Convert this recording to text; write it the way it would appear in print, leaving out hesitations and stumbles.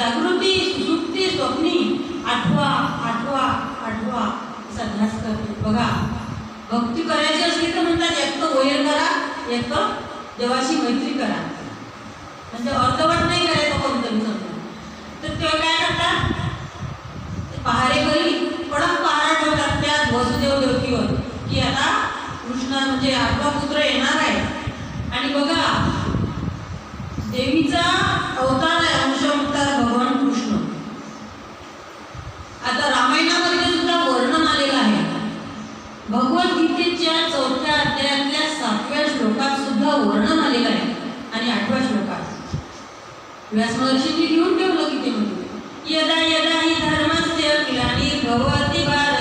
जागृती सुसुप्ती स्वप्नी आठवा आठवा आठवा असा ध्यास करतो. बघा भक्ती करायची असली तर म्हणतात एक तर वैर करा, एक तर देवाशी मैत्री करा. म्हणजे अर्धवट नाही करायचं कोणतरी समजा. तर तेव्हा काय करतात, पहारेकरी कडक पहारा ठेवतात त्या वसुदेव देवकीवर की आता कृष्ण म्हणजे आठवा पुत्र येणार आहे. आणि बघा देवीचा अवतार आहे अंशअवतार भगवान कृष्ण. आता रामायणामध्ये सुद्धा वर्णन आलेलं आहे. भगवद्गीतेच्या 4थ्या अध्यायातल्या 7व्या श्लोकात सुद्धा वर्णन आलेलं आहे. आणि 8व्या श्लोकात व्यास महर्षींनी लिहून ठेवलं की ते म्हणजे यदा यदा हि धर्मस्य ग्लानिर्भवति भारत